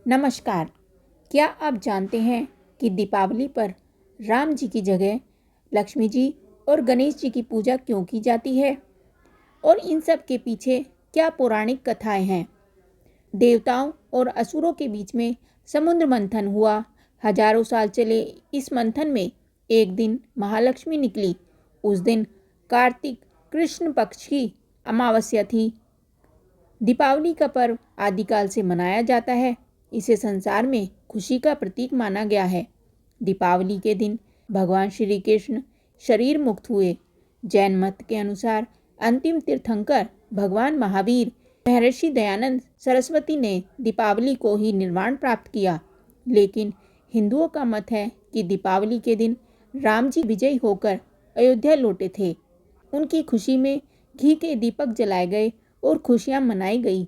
नमस्कार। क्या आप जानते हैं कि दीपावली पर राम जी की जगह लक्ष्मी जी और गणेश जी की पूजा क्यों की जाती है और इन सब के पीछे क्या पौराणिक कथाएं हैं। देवताओं और असुरों के बीच में समुद्र मंथन हुआ। हजारों साल चले इस मंथन में एक दिन महालक्ष्मी निकली। उस दिन कार्तिक कृष्ण पक्ष की अमावस्या थी। दीपावली का पर्व आदिकाल से मनाया जाता है। इसे संसार में खुशी का प्रतीक माना गया है। दीपावली के दिन भगवान श्री कृष्ण शरीर मुक्त हुए। जैन मत के अनुसार अंतिम तीर्थंकर भगवान महावीर महर्षि दयानंद सरस्वती ने दीपावली को ही निर्वाण प्राप्त किया। लेकिन हिंदुओं का मत है कि दीपावली के दिन राम जी विजयी होकर अयोध्या लौटे थे। उनकी खुशी में घी के दीपक जलाए गए और खुशियां मनाई गई।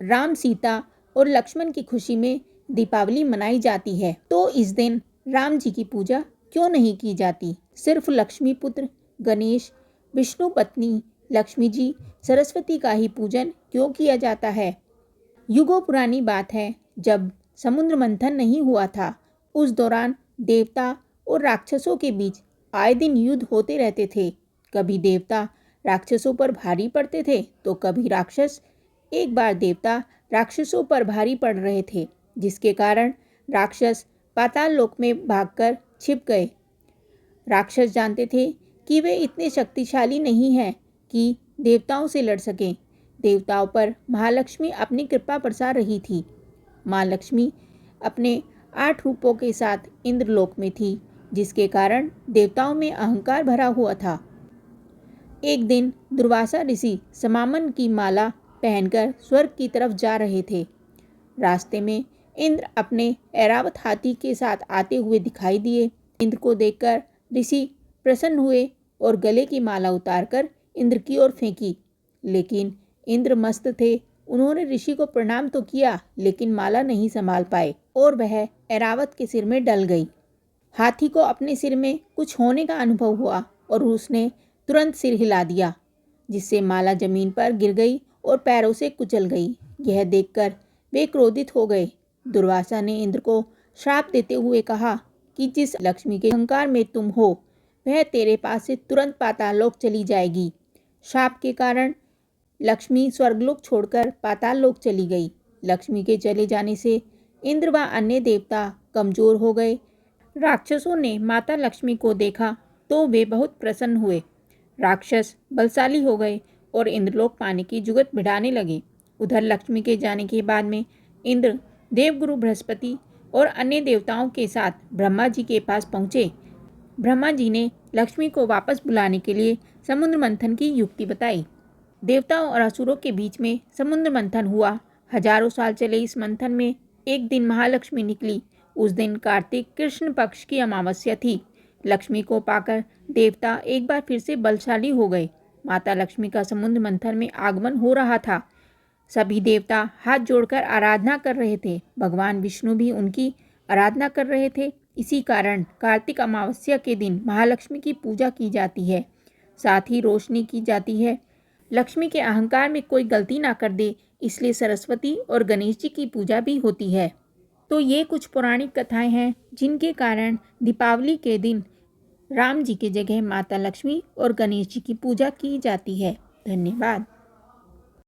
राम, सीता और लक्ष्मण की खुशी में दीपावली मनाई जाती है। तो इस दिन राम जी की पूजा क्यों नहीं की जाती? सिर्फ लक्ष्मी पुत्र गणेश, विष्णु पत्नी लक्ष्मी जी, सरस्वती का ही पूजन क्यों किया जाता है? युगों पुरानी बात है, जब समुद्र मंथन नहीं हुआ था, उस दौरान देवता और राक्षसों के बीच आए दिन युद्ध होते रहते थे। कभी देवता राक्षसों पर भारी पड़ते थे तो कभी राक्षस। एक बार देवता राक्षसों पर भारी पड़ रहे थे, जिसके कारण राक्षस पाताल लोक में भागकर छिप गए। राक्षस जानते थे कि वे इतने शक्तिशाली नहीं हैं कि देवताओं से लड़ सकें। देवताओं पर महालक्ष्मी अपनी कृपा बरसा रही थी। माँ लक्ष्मी अपने 8 रूपों के साथ इंद्रलोक में थी, जिसके कारण देवताओं में अहंकार भरा हुआ था। एक दिन दुर्वासा ऋषि समामन की माला पहनकर स्वर्ग की तरफ जा रहे थे। रास्ते में इंद्र अपने ऐरावत हाथी के साथ आते हुए दिखाई दिए। इंद्र को देखकर ऋषि प्रसन्न हुए और गले की माला उतारकर इंद्र की ओर फेंकी। लेकिन इंद्र मस्त थे। उन्होंने ऋषि को प्रणाम तो किया, लेकिन माला नहीं संभाल पाए और वह ऐरावत के सिर में डल गई। हाथी को अपने सिर में कुछ होने का अनुभव हुआ और उसने तुरंत सिर हिला दिया, जिससे माला जमीन पर गिर गई और पैरों से कुचल गई। यह देखकर वे क्रोधित हो गए। दुर्वासा ने इंद्र को श्राप देते हुए कहा कि जिस लक्ष्मी के अहंकार में तुम हो, वह तेरे पास से तुरंत पाताल लोक चली जाएगी। श्राप के कारण लक्ष्मी स्वर्गलोक छोड़कर पाताल लोक चली गई। लक्ष्मी के चले जाने से इंद्र व अन्य देवता कमजोर हो गए। राक्षसों ने माता लक्ष्मी को देखा तो वे बहुत प्रसन्न हुए। राक्षस बलशाली हो गए और इंद्रलोक पाने की जुगत बढ़ाने लगे। उधर लक्ष्मी के जाने के बाद में इंद्र देवगुरु बृहस्पति और अन्य देवताओं के साथ ब्रह्मा जी के पास पहुँचे। ब्रह्मा जी ने लक्ष्मी को वापस बुलाने के लिए समुद्र मंथन की युक्ति बताई। देवताओं और असुरों के बीच में समुद्र मंथन हुआ। हजारों साल चले इस मंथन में एक दिन महालक्ष्मी निकली। उस दिन कार्तिक कृष्ण पक्ष की अमावस्या थी। लक्ष्मी को पाकर देवता एक बार फिर से बलशाली हो गए। माता लक्ष्मी का समुद्र मंथन में आगमन हो रहा था। सभी देवता हाथ जोड़कर आराधना कर रहे थे। भगवान विष्णु भी उनकी आराधना कर रहे थे। इसी कारण कार्तिक अमावस्या के दिन महालक्ष्मी की पूजा की जाती है। साथ ही रोशनी की जाती है। लक्ष्मी के अहंकार में कोई गलती ना कर दे, इसलिए सरस्वती और गणेश जी की पूजा भी होती है। तो ये कुछ पौराणिक कथाएं हैं जिनके कारण दीपावली के दिन राम जी की जगह माता लक्ष्मी और गणेश जी की पूजा की जाती है। धन्यवाद।